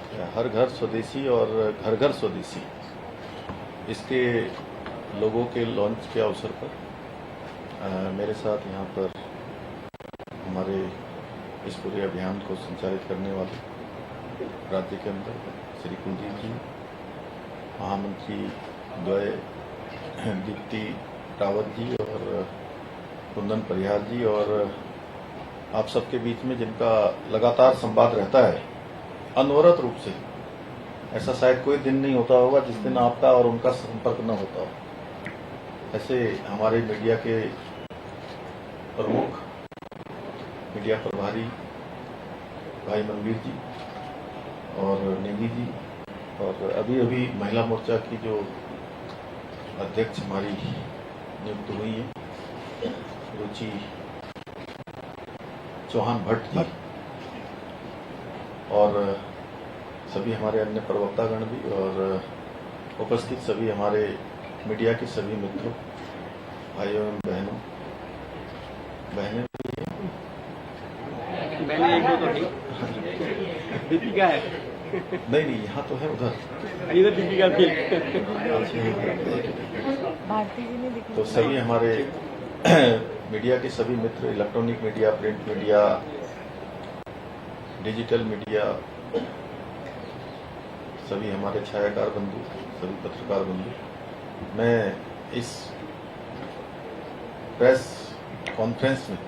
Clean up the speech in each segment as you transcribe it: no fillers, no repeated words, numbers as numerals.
हर घर स्वदेशी और घर घर स्वदेशी इसके लोगों के लॉन्च के अवसर पर मेरे साथ यहाँ पर हमारे इस पूरे अभियान को संचालित करने वाले राज्य के अंदर श्री कुलदीप जी, महामंत्री द्वय दीप्ति रावत जी और कुंदन परिहार जी, और आप सबके बीच में जिनका लगातार संवाद रहता है अनवरत रूप से, ऐसा शायद कोई दिन नहीं होता होगा जिस दिन आपका और उनका संपर्क न होता हो। ऐसे हमारे मीडिया के प्रमुख मीडिया प्रभारी भाई मनवीर जी और नेगी जी, और अभी अभी महिला मोर्चा की जो अध्यक्ष हमारी नियुक्त हुई है रुचि चौहान भट्ट जी, और सभी हमारे अन्य प्रवक्तागण भी, और उपस्थित सभी हमारे मीडिया के सभी मित्रों, भाइयों एवं बहनों, बहनें एक दो तो दीपिका है नहीं, यहाँ तो है, उधर इधर दीपिका थी। तो सभी हमारे मीडिया के सभी मित्र, electronic media, print media, digital media, सभी हमारे छायाकार बंधु, सभी पत्रकार बंधु, मैं इस प्रेस कॉन्फ्रेंस में,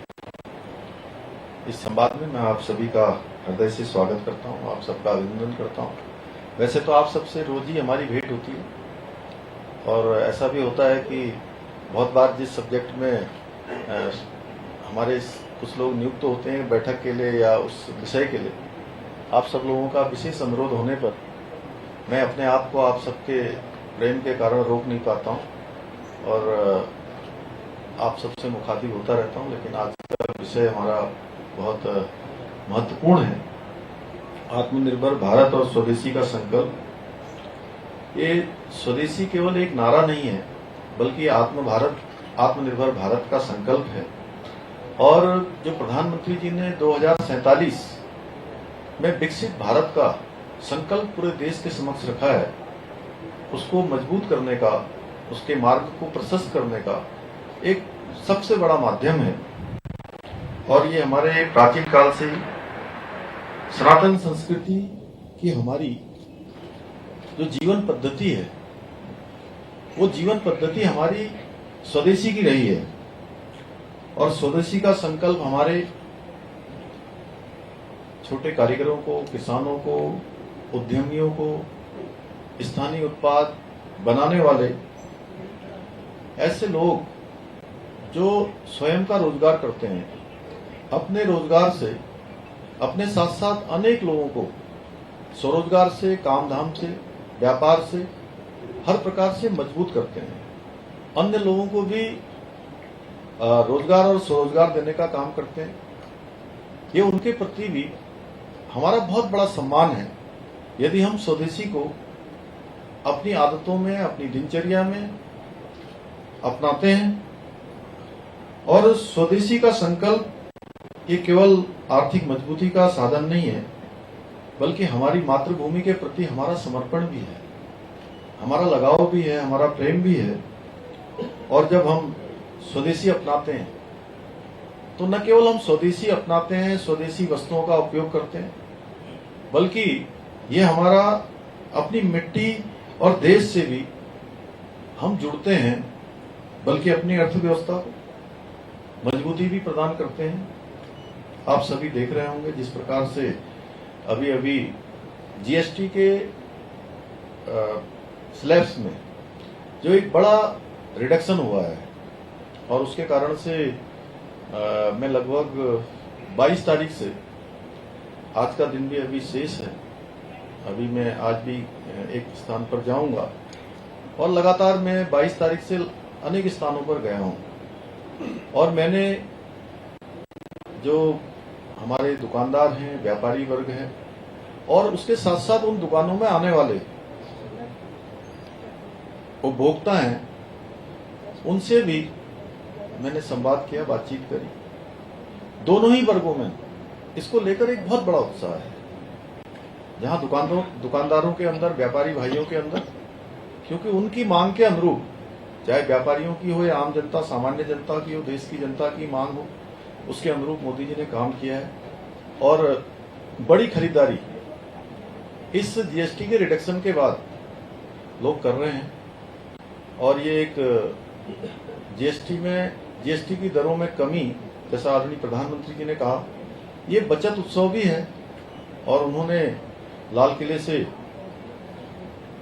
इस संवाद में मैं आप सभी का हृदय से स्वागत करता हूं, आप सबका अभिनंदन करता हूं। वैसे तो आप सबसे रोज ही हमारी भेंट होती है, और ऐसा भी होता है कि बहुत बार जिस सब्जेक्ट में हमारे कुछ लोग नियुक्त होते हैं बैठक के लिए या उस विषय के लिए, आप सब लोगों का विशेष अनुरोध होने पर मैं अपने आप को आप सबके प्रेम के कारण रोक नहीं पाता हूं और आप सबसे मुखातिब होता रहता हूं। लेकिन आज का विषय हमारा बहुत महत्वपूर्ण है, आत्मनिर्भर भारत और स्वदेशी का संकल्प। ये स्वदेशी केवल एक नारा नहीं है, बल्कि आत्मनिर्भर भारत का संकल्प है। और जो प्रधानमंत्री जी ने 2047 में विकसित भारत का संकल्प पूरे देश के समक्ष रखा है, उसको मजबूत करने का, उसके मार्ग को प्रशस्त करने का एक सबसे बड़ा माध्यम है। और ये हमारे प्राचीन काल से ही सनातन संस्कृति की हमारी जो जीवन पद्धति है, वो जीवन पद्धति हमारी स्वदेशी की रही है। और स्वदेशी का संकल्प हमारे छोटे कारीगरों को, किसानों को, उद्यमियों को, स्थानीय उत्पाद बनाने वाले ऐसे लोग जो स्वयं का रोजगार करते हैं, अपने रोजगार से, अपने साथ साथ अनेक लोगों को स्वरोजगार से, काम धाम से, व्यापार से, हर प्रकार से मजबूत करते हैं। अन्य लोगों को भी रोजगार और स्वरोजगार देने का काम करते हैं। ये उनके प्रति भी हमारा बहुत बड़ा सम्मान है यदि हम स्वदेशी को अपनी आदतों में, अपनी दिनचर्या में अपनाते हैं। और स्वदेशी का संकल्प ये केवल आर्थिक मजबूती का साधन नहीं है, बल्कि हमारी मातृभूमि के प्रति हमारा समर्पण भी है, हमारा लगाव भी है, हमारा प्रेम भी है। और जब हम स्वदेशी अपनाते हैं तो न केवल हम स्वदेशी अपनाते हैं, स्वदेशी वस्तुओं का उपयोग करते हैं, बल्कि ये हमारा अपनी मिट्टी और देश से भी हम जुड़ते हैं, बल्कि अपनी अर्थव्यवस्था को मजबूती भी प्रदान करते हैं। आप सभी देख रहे होंगे जिस प्रकार से अभी अभी जीएसटी के स्लैब्स में जो एक बड़ा रिडक्शन हुआ है, और उसके कारण से मैं लगभग 22 तारीख से, आज का दिन भी अभी शेष है, अभी मैं आज भी एक स्थान पर जाऊंगा, और लगातार मैं 22 तारीख से अनेक स्थानों पर गया हूं। और मैंने जो हमारे दुकानदार हैं, व्यापारी वर्ग हैं, और उसके साथ साथ उन दुकानों में आने वाले उपभोक्ता हैं, उनसे भी मैंने संवाद किया, बातचीत करी। दोनों ही वर्गों में इसको लेकर एक बहुत बड़ा उत्साह है। जहां दुकानदारों के अंदर, व्यापारी भाइयों के अंदर, क्योंकि उनकी मांग के अनुरूप, चाहे व्यापारियों की हो या आम जनता, सामान्य जनता की हो, देश की जनता की मांग हो, उसके अनुरूप मोदी जी ने काम किया है। और बड़ी खरीदारी इस जीएसटी के रिडक्शन के बाद लोग कर रहे हैं। और ये एक जीएसटी की दरों में कमी, जैसा आदरणीय प्रधानमंत्री जी ने कहा, ये बचत उत्सव भी है। और उन्होंने लाल किले से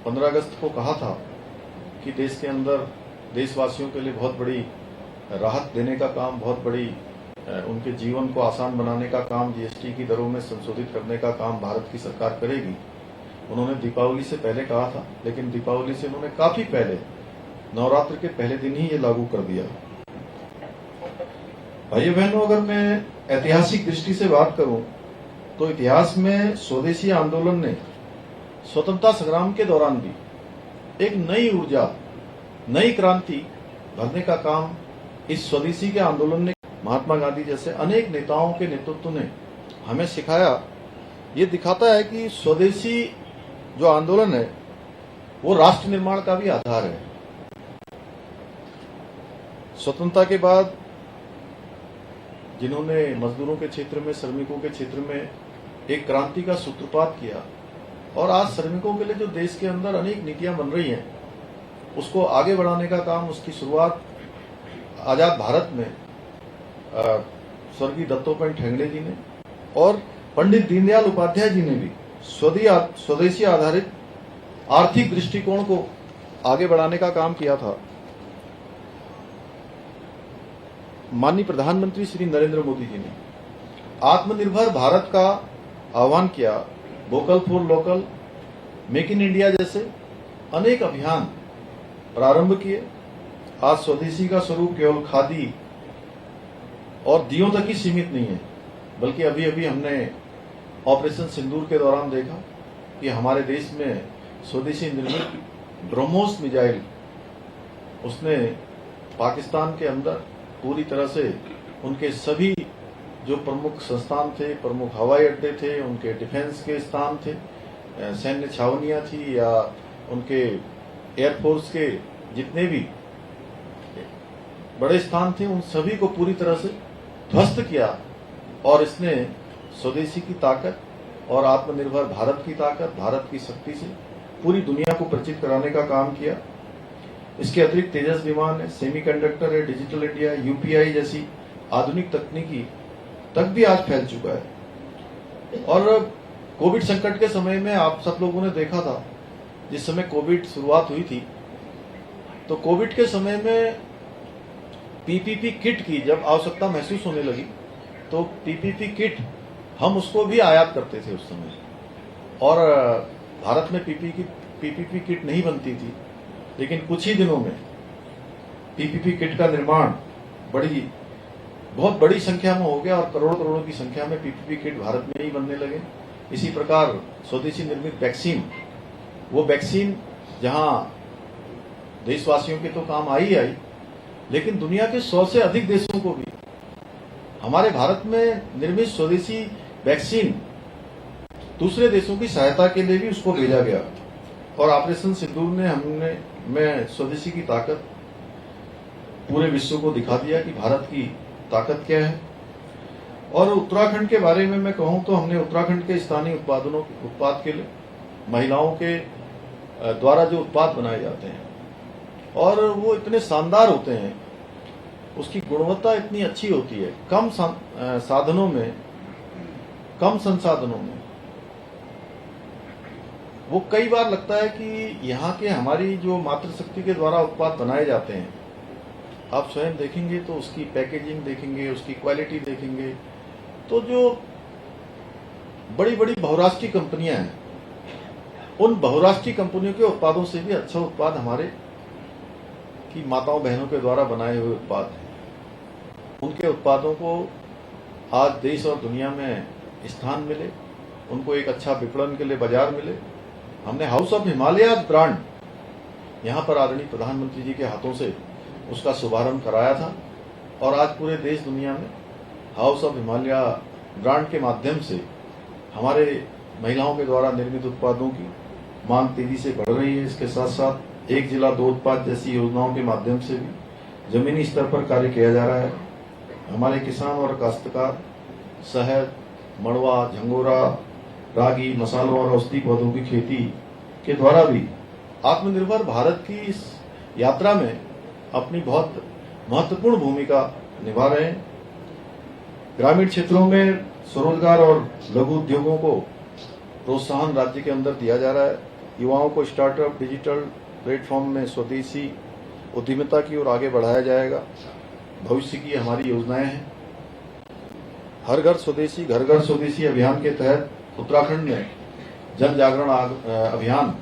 15 अगस्त को कहा था कि देश के अंदर देशवासियों के लिए बहुत बड़ी राहत देने का काम, बहुत बड़ी उनके जीवन को आसान बनाने का काम, जीएसटी की दरों में संशोधित करने का काम भारत की सरकार करेगी। उन्होंने दीपावली से पहले कहा था, लेकिन दीपावली से उन्होंने काफी पहले, नवरात्र के पहले दिन ही ये लागू कर दिया। भाइयों बहनों, अगर मैं ऐतिहासिक दृष्टि से बात करूं तो इतिहास में स्वदेशी आंदोलन ने स्वतंत्रता संग्राम के दौरान भी एक नई ऊर्जा, नई क्रांति भरने का काम इस स्वदेशी के आंदोलन ने, महात्मा गांधी जैसे अनेक नेताओं के नेतृत्व ने हमें सिखाया। ये दिखाता है कि स्वदेशी जो आंदोलन है वो राष्ट्र निर्माण का भी आधार है। स्वतंत्रता के बाद जिन्होंने मजदूरों के क्षेत्र में, श्रमिकों के क्षेत्र में एक क्रांति का सूत्रपात किया, और आज श्रमिकों के लिए जो देश के अंदर अनेक नीतियां बन रही हैं, उसको आगे बढ़ाने का काम, उसकी शुरुआत आजाद भारत में स्वर्गीय दत्तोपंत ठेंगड़े जी ने और पंडित दीनदयाल उपाध्याय जी ने भी स्वदेशी आधारित आर्थिक दृष्टिकोण को आगे बढ़ाने का काम किया था। माननीय प्रधानमंत्री श्री नरेंद्र मोदी जी ने आत्मनिर्भर भारत का आह्वान किया, vocal for local, make in India जैसे अनेक अभियान प्रारंभ किए। आज स्वदेशी का स्वरूप केवल खादी और दियों तक ही सीमित नहीं है, बल्कि अभी अभी हमने ऑपरेशन सिंदूर के दौरान देखा कि हमारे देश में स्वदेशी निर्मित ब्रह्मोस मिसाइल उसने पाकिस्तान के अंदर पूरी तरह से उनके सभी जो प्रमुख संस्थान थे, प्रमुख हवाई अड्डे थे, उनके डिफेंस के स्थान थे, सैन्य छावनियां थी, या उनके एयरफोर्स के जितने भी बड़े स्थान थे, उन सभी को पूरी तरह से ध्वस्त किया। और इसने स्वदेशी की ताकत और आत्मनिर्भर भारत की ताकत, भारत की शक्ति से पूरी दुनिया को परिचित कराने का काम किया। इसके अतिरिक्त तेजस विमान है, सेमीकंडक्टर है, डिजिटल इंडिया, यूपीआई जैसी आधुनिक तकनीकी तक भी आज फैल चुका है। और कोविड संकट के समय में आप सब लोगों ने देखा था, जिस समय कोविड शुरुआत हुई थी, तो कोविड के समय में पीपीपी किट की जब आवश्यकता महसूस होने लगी, तो पीपीपी किट हम उसको भी आयात करते थे उस समय। और भारत में पीपीपी किट नहीं बनती थी, लेकिन कुछ ही दिनों में पीपीपी किट का निर्माण बहुत बड़ी संख्या में हो गया और करोड़ों की संख्या में पीपीपी किट भारत में ही बनने लगे। इसी प्रकार स्वदेशी निर्मित वैक्सीन, वो वैक्सीन जहां देशवासियों के तो काम आई, लेकिन दुनिया के 100 से अधिक देशों को भी हमारे भारत में निर्मित स्वदेशी वैक्सीन दूसरे देशों की सहायता के लिए भी उसको भेजा गया। और ऑपरेशन सिंदूर ने मैं स्वदेशी की ताकत पूरे विश्व को दिखा दिया कि भारत की ताकत क्या है। और उत्तराखंड के बारे में मैं कहूं तो हमने उत्तराखंड के स्थानीय उत्पाद के लिए महिलाओं के द्वारा जो उत्पाद बनाए जाते हैं, और वो इतने शानदार होते हैं, उसकी गुणवत्ता इतनी अच्छी होती है, कम साधनों में, कम संसाधनों में। वो कई बार लगता है कि यहाँ के हमारी जो मातृशक्ति के द्वारा उत्पाद बनाए जाते हैं, आप स्वयं देखेंगे तो उसकी पैकेजिंग देखेंगे, उसकी क्वालिटी देखेंगे, तो जो बड़ी बड़ी बहुराष्ट्रीय कंपनियां हैं, उन बहुराष्ट्रीय कंपनियों के उत्पादों से भी अच्छा उत्पाद हमारे की माताओं बहनों के द्वारा बनाए हुए उत्पाद हैं। उनके उत्पादों को आज देश और दुनिया में स्थान मिले, उनको एक अच्छा विपणन के लिए बाजार मिले। हमने हाउस ऑफ हिमालय ब्रांड यहाँ पर आदरणीय प्रधानमंत्री जी के हाथों से उसका शुभारंभ कराया था, और आज पूरे देश दुनिया में हाउस ऑफ हिमालय ब्रांड के माध्यम से हमारे महिलाओं के द्वारा निर्मित उत्पादों की मांग तेजी से बढ़ रही है। इसके साथ साथ एक जिला दो उत्पाद जैसी योजनाओं के माध्यम से भी जमीनी स्तर पर कार्य किया जा रहा है। हमारे किसान और काश्तकार शहद, मड़वा, झंगोरा, रागी, मसालों और औषधि पौधों की खेती के द्वारा भी आत्मनिर्भर भारत की इस यात्रा में अपनी बहुत महत्वपूर्ण भूमिका निभा रहे हैं। ग्रामीण क्षेत्रों में स्वरोजगार और लघु उद्योगों को प्रोत्साहन राज्य के अंदर दिया जा रहा है। युवाओं को स्टार्टअप, डिजिटल प्लेटफॉर्म में स्वदेशी उद्यमिता की ओर आगे बढ़ाया जाएगा। भविष्य की हमारी योजनाएं हैं। हर घर स्वदेशी, घर घर स्वदेशी अभियान के तहत उत्तराखंड में जन जागरण अभियान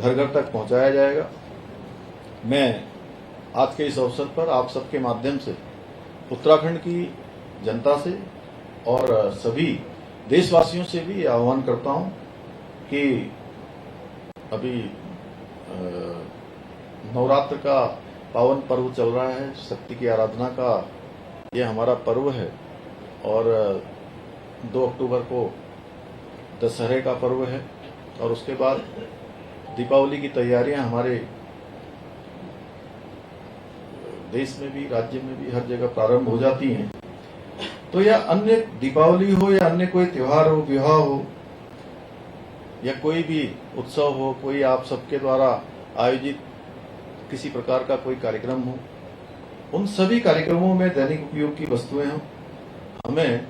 घर घर तक पहुंचाया जाएगा। मैं आज के इस अवसर पर आप सबके माध्यम से उत्तराखंड की जनता से और सभी देशवासियों से भी आह्वान करता हूं कि अभी नवरात्र का पावन पर्व चल रहा है, शक्ति की आराधना का ये हमारा पर्व है और 2 अक्टूबर को दशहरे का पर्व है और उसके बाद दीपावली की तैयारियां हमारे देश में भी, राज्य में भी हर जगह प्रारंभ हो जाती हैं। तो यह अन्य दीपावली हो या अन्य कोई त्योहार हो, विवाह हो या कोई भी उत्सव हो, कोई आप सबके द्वारा आयोजित किसी प्रकार का कोई कार्यक्रम हो, उन सभी कार्यक्रमों में दैनिक उपयोग की वस्तुएं हों। हमें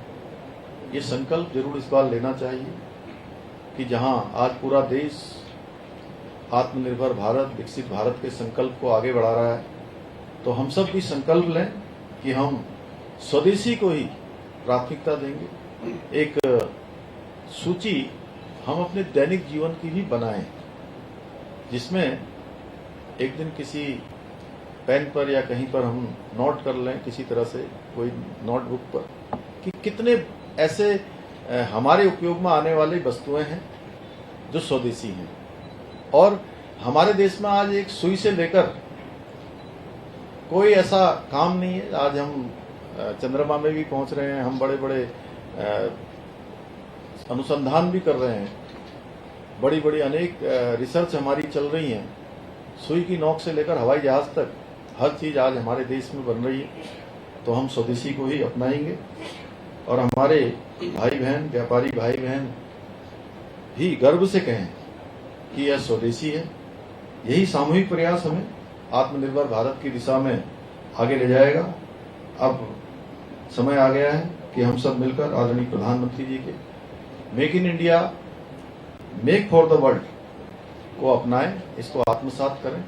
ये संकल्प जरूर इस बार लेना चाहिए कि जहां आज पूरा देश आत्मनिर्भर भारत, विकसित भारत के संकल्प को आगे बढ़ा रहा है, तो हम सब भी संकल्प लें कि हम स्वदेशी को ही प्राथमिकता देंगे। एक सूची हम अपने दैनिक जीवन की भी बनाएं, जिसमें एक दिन किसी पेन पर या कहीं पर हम नोट कर लें, किसी तरह से कोई नोटबुक पर, कि कितने ऐसे हमारे उपयोग में आने वाली वस्तुएं हैं जो स्वदेशी हैं। और हमारे देश में आज एक सुई से लेकर कोई ऐसा काम नहीं है। आज हम चंद्रमा में भी पहुंच रहे हैं, हम बड़े बड़े अनुसंधान भी कर रहे हैं, बड़ी बड़ी अनेक रिसर्च हमारी चल रही हैं। सुई की नोक से लेकर हवाई जहाज तक हर चीज आज हमारे देश में बन रही है। तो हम स्वदेशी को ही अपनाएंगे और हमारे भाई बहन, व्यापारी भाई बहन भी गर्व से कहें कि यह स्वदेशी है। यही सामूहिक प्रयास हमें आत्मनिर्भर भारत की दिशा में आगे ले जाएगा। अब समय आ गया है कि हम सब मिलकर आदरणीय प्रधानमंत्री जी के make in India, make for the world को अपनाएं, इसको आत्मसात करें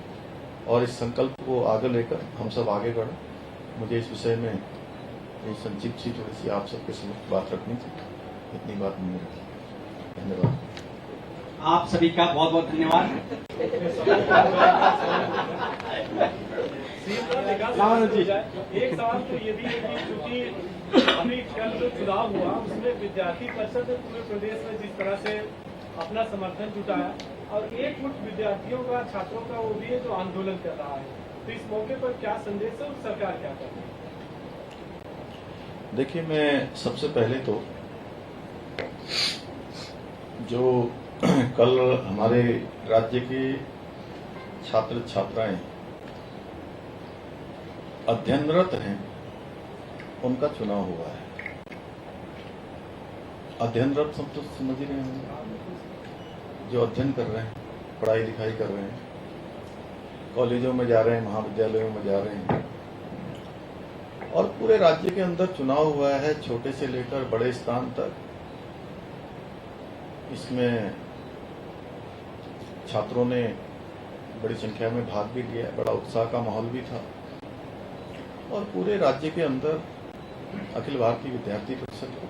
और इस संकल्प को आगे लेकर हम सब आगे बढ़ें। मुझे इस विषय में ये संक्षिप्त सी थोड़ी सी आप सबके समक्ष बात रखनी थी, इतनी बात नहीं रखी। धन्यवाद। आप सभी का बहुत बहुत धन्यवाद। एक सवाल तो ये भी है कि चूंकि अभी कल जो चुनाव हुआ उसमें विद्यार्थी परिषद ने पूरे प्रदेश में जिस तरह से अपना समर्थन जुटाया और एक गुट विद्यार्थियों का, छात्रों का वो भी है जो आंदोलन कर रहा है, तो इस मौके पर क्या संदेश है और सरकार क्या कर रही है? देखिए, मैं सबसे पहले तो जो कल हमारे राज्य के छात्र छात्राएं अध्ययनरत हैं, उनका चुनाव हुआ है। अध्ययनरत सब तो समझ ही रहे हैं, जो अध्ययन कर रहे हैं, पढ़ाई लिखाई कर रहे हैं, कॉलेजों में जा रहे हैं, महाविद्यालयों में जा रहे हैं, और पूरे राज्य के अंदर चुनाव हुआ है, छोटे से लेकर बड़े स्थान तक। इसमें छात्रों ने बड़ी संख्या में भाग भी लिया, बड़ा उत्साह का माहौल भी था और पूरे राज्य के अंदर अखिल भारतीय विद्यार्थी परिषद को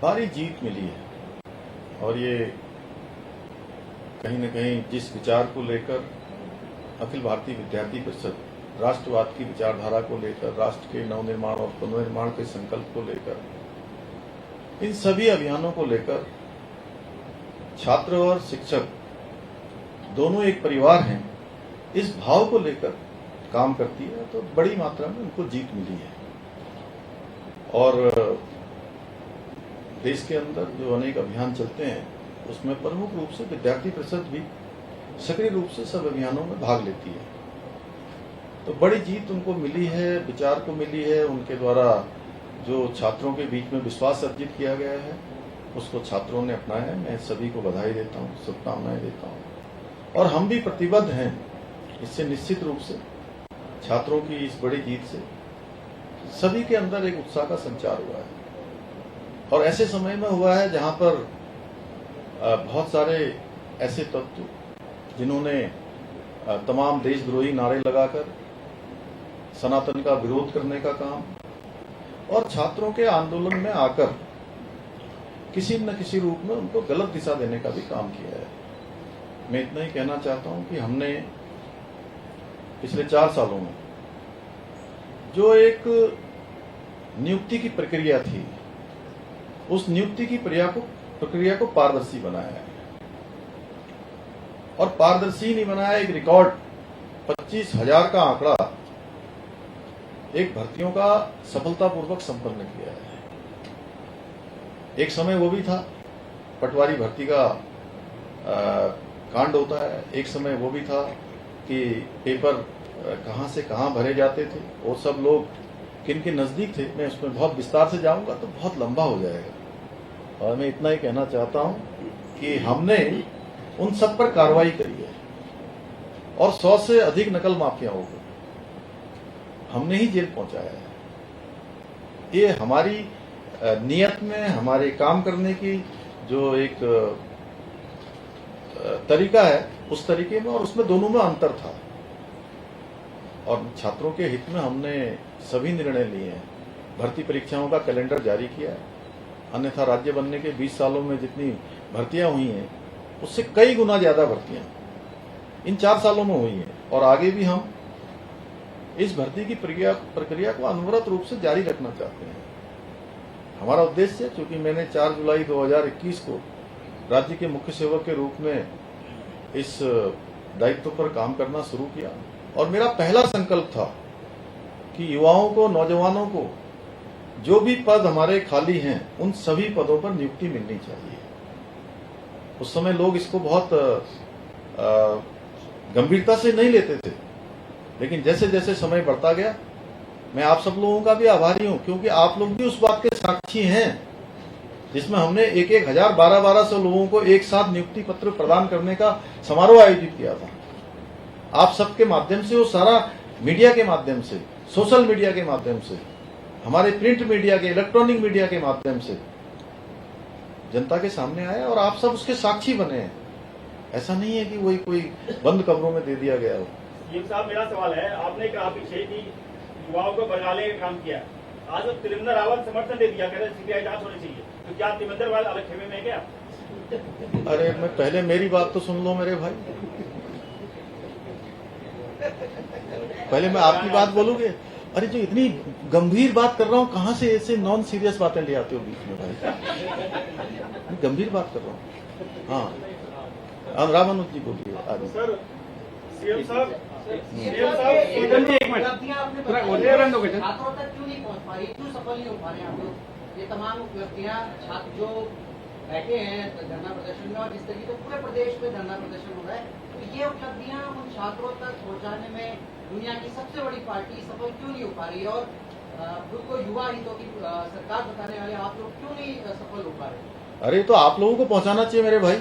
भारी जीत मिली है। और ये कहीं न कहीं जिस विचार को लेकर अखिल भारतीय विद्यार्थी परिषद राष्ट्रवाद की विचारधारा को लेकर, राष्ट्र के नवनिर्माण और पुनर्निर्माण के संकल्प को लेकर, इन सभी अभियानों को लेकर छात्र और शिक्षक दोनों एक परिवार हैं, इस भाव को लेकर काम करती है, तो बड़ी मात्रा में उनको जीत मिली है। और देश के अंदर जो अनेक अभियान चलते हैं उसमें प्रमुख रूप से विद्यार्थी परिषद भी सक्रिय रूप से सब अभियानों में भाग लेती है। तो बड़ी जीत उनको मिली है, विचार को मिली है। उनके द्वारा जो छात्रों के बीच में विश्वास अर्जित किया गया है उसको छात्रों ने अपनाया है। मैं सभी को बधाई देता हूँ, शुभकामनाएं देता हूँ। और हम भी प्रतिबद्ध हैं इससे। निश्चित रूप से छात्रों की इस बड़ी जीत से सभी के अंदर एक उत्साह का संचार हुआ है और ऐसे समय में हुआ है जहां पर बहुत सारे ऐसे तत्व जिन्होंने तमाम देशद्रोही नारे लगाकर सनातन का विरोध करने का काम और छात्रों के आंदोलन में आकर किसी न किसी रूप में उनको गलत दिशा देने का भी काम किया है। मैं इतना ही कहना चाहता हूं कि हमने पिछले 4 सालों में जो एक नियुक्ति की प्रक्रिया थी उस नियुक्ति की प्रक्रिया को पारदर्शी बनाया है। और पारदर्शी नहीं बनाया, एक रिकॉर्ड 25,000 का आंकड़ा एक भर्तियों का सफलतापूर्वक संपन्न किया है। एक समय वो भी था पटवारी भर्ती का कांड होता है, एक समय वो भी था कि पेपर कहां से कहां भरे जाते थे और सब लोग किन के नजदीक थे। मैं उसमें बहुत विस्तार से जाऊंगा तो बहुत लंबा हो जाएगा और मैं इतना ही कहना चाहता हूं कि हमने उन सब पर कार्रवाई करी है और 100 से अधिक नकल माफियाओं को हमने ही जेल पहुंचाया है। ये हमारी नियत में, हमारे काम करने की जो एक तरीका है उस तरीके में और उसमें दोनों में अंतर था। और छात्रों के हित में हमने सभी निर्णय लिए हैं। भर्ती परीक्षाओं का कैलेंडर जारी किया है, अन्यथा राज्य बनने के 20 सालों में जितनी भर्तियां हुई हैं उससे कई गुना ज्यादा भर्तियां इन 4 सालों में हुई हैं और आगे भी हम इस भर्ती की प्रक्रिया को अनवरत रूप से जारी रखना चाहते हैं। हमारा उद्देश्य, चूंकि मैंने 4 जुलाई 2021 को राज्य के मुख्य सेवक के रूप में इस दायित्व पर काम करना शुरू किया और मेरा पहला संकल्प था कि युवाओं को, नौजवानों को जो भी पद हमारे खाली हैं उन सभी पदों पर नियुक्ति मिलनी चाहिए। उस समय लोग इसको बहुत गंभीरता से नहीं लेते थे, लेकिन जैसे जैसे समय बढ़ता गया मैं आप सब लोगों का भी आभारी हूं, क्योंकि आप लोग भी उस बात के साक्षी हैं जिसमें हमने 1,000, 1200 लोगों को एक साथ नियुक्ति पत्र प्रदान करने का समारोह आयोजित किया था। आप सबके माध्यम से, वो सारा मीडिया के माध्यम से, सोशल मीडिया के माध्यम से, हमारे प्रिंट मीडिया के, इलेक्ट्रॉनिक मीडिया के माध्यम से जनता के सामने आया और आप सब उसके साक्षी बने हैं। ऐसा नहीं है कि वही कोई बंद कमरों में दे दिया गया हो। ये साहब, मेरा सवाल है, आपने कहा पीछे कि युवाओं को बरगाने का काम किया, आज अब त्रिवेंद्र रावत समर्थन दे दिया, कह रहे सीबीआई जांच होनी चाहिए, तो क्या त्रिवेंद्र रावत अलग खेमे में है क्या? अरे मैं पहले मेरी बात तो सुन लो मेरे भाई, पहले मैं आपकी बात बोलूंगे। अरे जो इतनी गंभीर बात कर रहा हूँ, कहाँ से ऐसे नॉन सीरियस बातें ले आते हो बीच में भाई? गंभीर बात कर रहा हूँ। हाँ, रामानुज जी बोलिए आगे। सर, सीएम साहब, एक मिनट, छात्रों तक क्यों नहीं पहुंच पा रही, क्यों सफल नहीं हो पा रहे आप लोग? ये तमाम उपलब्धियां छात्र जो बैठे हैं धरना प्रदर्शन में और जिस तरीके से पूरे प्रदेश में धरना प्रदर्शन हो रहा है, तो ये उपलब्धियां उन छात्रों तक पहुंचाने में दुनिया की सबसे बड़ी पार्टी सफल क्यों नहीं हो पा रही? और खुद को युवा हितों की सरकार बताने वाले आप लोग क्यों नहीं सफल हो पा रहे? अरे तो आप लोगों को पहुंचाना चाहिए मेरे भाई,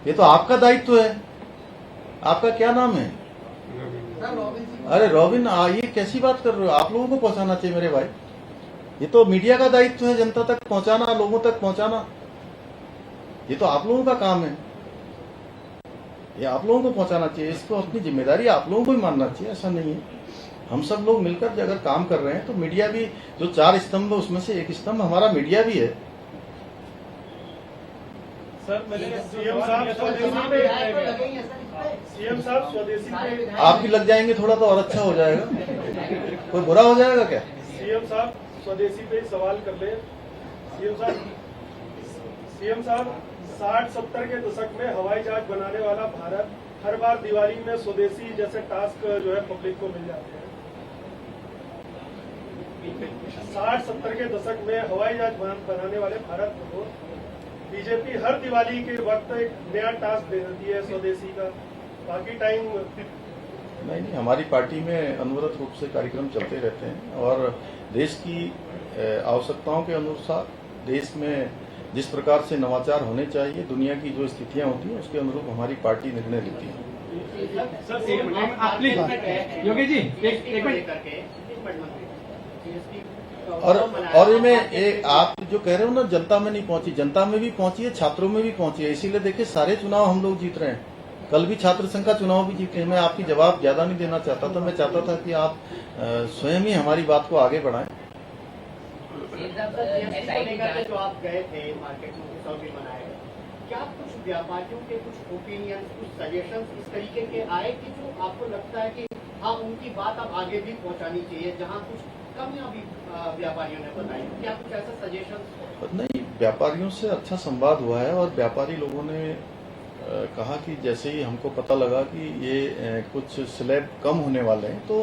ये तो आपका दायित्व है। आपका क्या नाम है? अरे रॉबिन, ये कैसी बात कर रहे हो? आप लोगों को पहुंचाना चाहिए मेरे भाई, ये तो मीडिया का दायित्व है जनता तक पहुंचाना, लोगों तक पहुंचाना। ये तो आप लोगों का काम है, ये आप लोगों को पहुंचाना चाहिए। इसको अपनी जिम्मेदारी आप लोगों को ही मानना चाहिए। ऐसा नहीं है, हम सब लोग मिलकर अगर काम कर रहे हैं तो मीडिया भी, जो 4 स्तंभ है उसमें से एक स्तंभ हमारा मीडिया भी है। सर, मैंने सीएम साहब स्वदेशी पे आप भी लग जाएंगे थोड़ा तो और अच्छा हो जाएगा, कोई बुरा हो जाएगा क्या? सीएम साहब स्वदेशी पे सवाल कर ले। सीएम साहब 60-70 के दशक में हवाई जहाज बनाने वाला भारत हर बार दिवाली में स्वदेशी जैसे टास्क जो है पब्लिक को मिल जाते हैं। 60-70 के दशक में हवाई जहाज बनाने वाले भारत को बीजेपी हर दिवाली के वक्त एक नया टास्क दे देती है स्वदेशी का, बाकी टाइम नहीं, हमारी पार्टी में अनवरत रूप से कार्यक्रम चलते रहते हैं और देश की आवश्यकताओं के अनुसार देश में जिस प्रकार से नवाचार होने चाहिए, दुनिया की जो स्थितियां होती हैं उसके अनुरूप हमारी पार्टी निर्णय लेती है। योगी जी एक मिनट। और ये आप जो कह रहे हो ना, जनता में नहीं पहुंची, जनता में भी पहुंची है, छात्रों में भी पहुंची है। इसीलिए देखिए सारे चुनाव हम लोग जीत रहे हैं। कल भी छात्र संघ का चुनाव भी जीते हैं। मैं आपकी जवाब ज्यादा नहीं देना चाहता था, मैं चाहता था कि आप स्वयं ही हमारी बात को आगे बढ़ाएं। जो आप गए थे मार्केट में उत्सव भी मनाए, क्या कुछ व्यापारियों के कुछ ओपिनियन, कुछ सजेशन इस तरीके के आए कि जो आपको लगता है कि हाँ उनकी बात अब आगे भी पहुंचानी चाहिए, जहाँ कुछ कमियां भी व्यापारियों ने बताई, क्या कुछ ऐसा सजेशन? नहीं, व्यापारियों से अच्छा संवाद हुआ है और व्यापारी लोगों ने कहा कि जैसे ही हमको पता लगा कि ये कुछ स्लैब कम होने वाले हैं, तो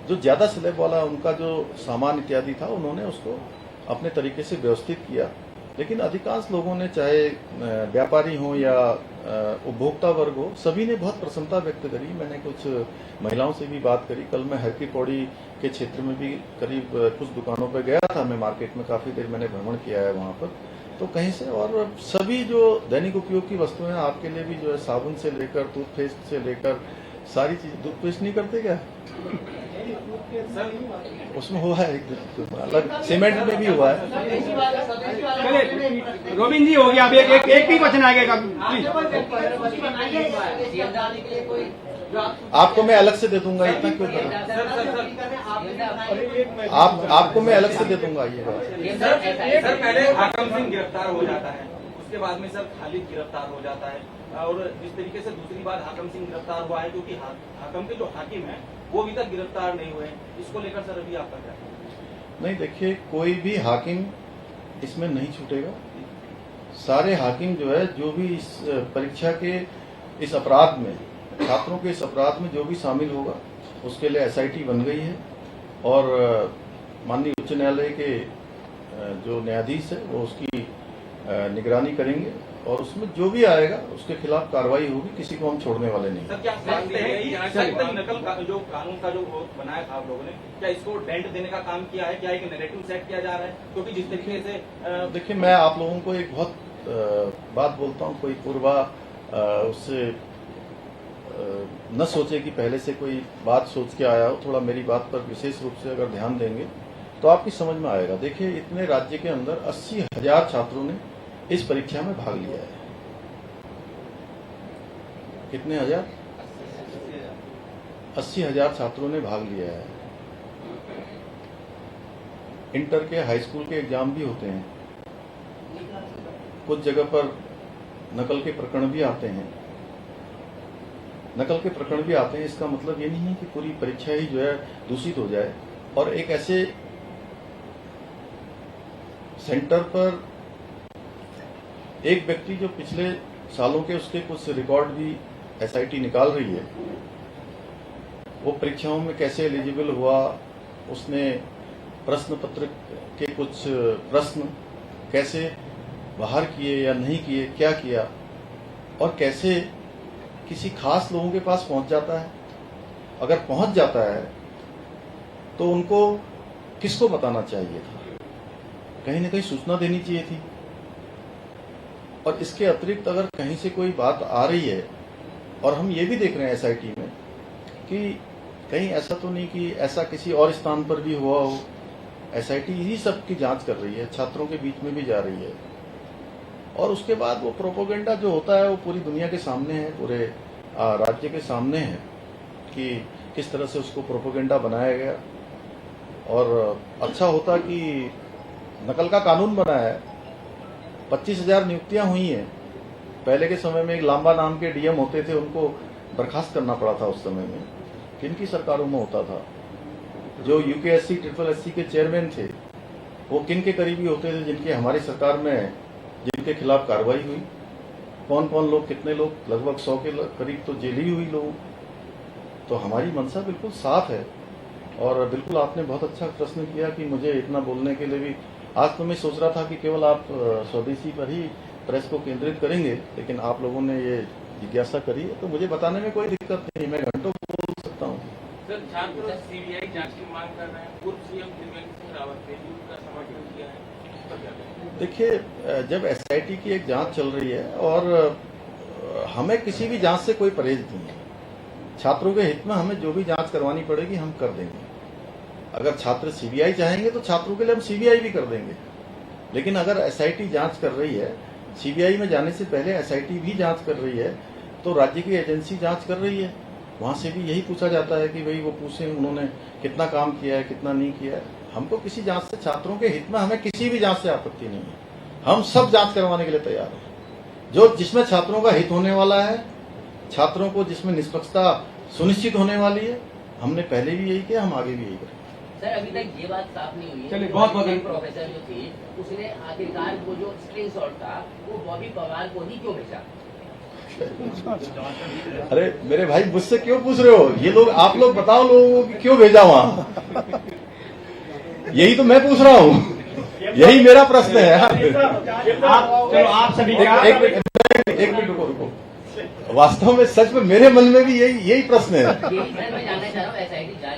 जो ज्यादा स्लैब वाला उनका जो सामान इत्यादि था उन्होंने उसको अपने तरीके से व्यवस्थित किया। लेकिन अधिकांश लोगों ने, चाहे व्यापारी हो या उपभोक्ता वर्ग हो, सभी ने बहुत प्रसन्नता व्यक्त करी। मैंने कुछ महिलाओं से भी बात करी। कल मैं हरकी पौड़ी के क्षेत्र में भी करीब कुछ दुकानों पर गया था। मैं मार्केट में काफी देर मैंने भ्रमण किया है वहां पर, तो कहीं से, और सभी जो दैनिक उपयोग की वस्तुएं आपके लिए भी जो है, साबुन से लेकर टूथपेस्ट से लेकर सारी चीज। टूथपेस्ट नहीं करते क्या? उसमें हुआ है एक अलग, सीमेंट में भी हुआ है। चलिए रोबिन जी, हो गया। अब एक ही क्वेश्चन आएगा प्लीज। आपको मैं अलग से दे दूंगा, इतना क्यों कर? आपको मैं अलग से दे दूंगा ये बात। सर पहले हाकम सिंह गिरफ्तार हो जाता है, उसके बाद में सर खालिद गिरफ्तार हो जाता है, और जिस तरीके से दूसरी बार हाकम सिंह गिरफ्तार हुआ है, क्योंकि हाकम के जो हाकिम है वो अभी तक गिरफ्तार नहीं हुए, इसको लेकर सर अभी आपका क्या? नहीं, देखिए कोई भी हाकिम इसमें नहीं छूटेगा। सारे हाकिम जो है, जो भी इस परीक्षा के इस अपराध में, छात्रों के इस अपराध में जो भी शामिल होगा, उसके लिए एसआईटी बन गई है और माननीय उच्च न्यायालय के जो न्यायाधीश है वो उसकी निगरानी करेंगे और उसमें जो भी आएगा उसके खिलाफ कार्रवाई होगी। किसी को हम छोड़ने वाले नहीं। सर क्या मानते हैं कि नकल का जो कानून का जो बनाया था आप लोगों ने, क्या इसको डेंट देने का काम किया है? क्या एक नैरेटिव सेट किया जा रहा है? क्योंकि जिस तरीके से देखिए, मैं आप लोगों को एक बहुत बात बोलता हूँ, कोई पूर्वा उससे न सोचे कि पहले से कोई बात सोच के आया हो। थोड़ा मेरी बात पर विशेष रूप से अगर ध्यान देंगे तो आपकी समझ में आएगा। देखिए, इतने राज्य के अंदर 80,000 छात्रों ने इस परीक्षा में भाग लिया है। कितने हजार? 80,000 छात्रों ने भाग लिया है। इंटर के, हाई स्कूल के एग्जाम भी होते हैं। कुछ जगह पर नकल के प्रकरण भी आते हैं। नकल के प्रकरण भी आते हैं। इसका मतलब ये नहीं है कि पूरी परीक्षा ही जो है दूषित हो जाए। और एक ऐसे सेंटर पर एक व्यक्ति जो पिछले सालों के उसके कुछ रिकॉर्ड भी एसआईटी निकाल रही है, वो परीक्षाओं में कैसे एलिजिबल हुआ, उसने प्रश्न पत्र के कुछ प्रश्न कैसे बाहर किए या नहीं किए, क्या किया, और कैसे किसी खास लोगों के पास पहुंच जाता है। अगर पहुंच जाता है तो उनको किसको बताना चाहिए था? कहीं ना कहीं सूचना देनी चाहिए थी। और इसके अतिरिक्त अगर कहीं से कोई बात आ रही है, और हम ये भी देख रहे हैं एसआईटी में कि कहीं ऐसा तो नहीं कि ऐसा किसी और स्थान पर भी हुआ हो। एसआईटी इसी सब की जांच कर रही है, छात्रों के बीच में भी जा रही है। और उसके बाद वो प्रोपोगेंडा जो होता है वो पूरी दुनिया के सामने है, पूरे राज्य के सामने है कि किस तरह से उसको प्रोपोगेंडा बनाया गया। और अच्छा होता कि नकल का कानून बना है। 25,000 नियुक्तियां हुई हैं। पहले के समय में एक लांबा नाम के डीएम होते थे, उनको बर्खास्त करना पड़ा था उस समय में। किनकी सरकारों में होता था? जो यूकेएससी, ट्रिपल एससी के चेयरमैन थे, वो किन के करीबी होते थे जिनके हमारी सरकार में, जिनके खिलाफ कार्रवाई हुई? कौन कौन लोग, कितने लोग? लगभग 100 के करीब तो जेल ही हुई लोग। तो हमारी मंशा बिल्कुल साफ है और बिल्कुल आपने बहुत अच्छा प्रश्न किया कि मुझे इतना बोलने के लिए भी। आज तो मैं सोच रहा था कि केवल आप स्वदेशी पर ही प्रेस को केंद्रित करेंगे, लेकिन आप लोगों ने ये जिज्ञासा करी है तो मुझे बताने में कोई दिक्कत नहीं, मैं घंटों बोल सकता हूँ। सर, छात्र सीबीआई जांच की मांग कर रहे हैं, पूर्व सीएम त्रिवेंद्र सिंह रावत ने भी उनका समर्थन किया है, इस पर क्या कहेंगे? देखिए, जब एसआईटी की एक जांच चल रही है और हमें किसी भी जांच से कोई परहेज नहीं है। छात्रों के हित में हमें जो भी जांच करवानी पड़ेगी हम कर देंगे। अगर छात्र सीबीआई चाहेंगे तो छात्रों के लिए हम सीबीआई भी कर देंगे, लेकिन अगर एसआईटी जांच कर रही है, सीबीआई में जाने से पहले एसआईटी भी जांच कर रही है, तो राज्य की एजेंसी जांच कर रही है, वहां से भी यही पूछा जाता है कि भाई वो पूछें उन्होंने कितना काम किया है, कितना नहीं किया है। हमको किसी जांच से, छात्रों के हित में हमें किसी भी जांच से आपत्ति नहीं है। हम सब जांच करवाने के लिए तैयार हैं, जो जिसमें छात्रों का हित होने वाला है, छात्रों को जिसमें निष्पक्षता सुनिश्चित होने वाली है। हमने पहले भी यही किया, हम आगे भी यही करेंगे। सर, अभी तक ये बात साफ नहीं हुई है। चलिए, बहुत प्रोफेसर जो थी उसने आखिरकार वो जो स्क्रीनशॉट था वो बॉबी पवार को ही क्यों भेजा? अरे मेरे भाई, मुझसे क्यों पूछ रहे हो? ये लोग, आप लोग बताओ लोगों को क्यों भेजा वहां। यही तो मैं पूछ रहा हूँ, यही मेरा प्रश्न है। आप सभी का एक मिनट रुको। वास्तव में सच में मेरे मन में भी यही प्रश्न है। यही सर मैं जानना चाह रहा हूँ, एसआईटी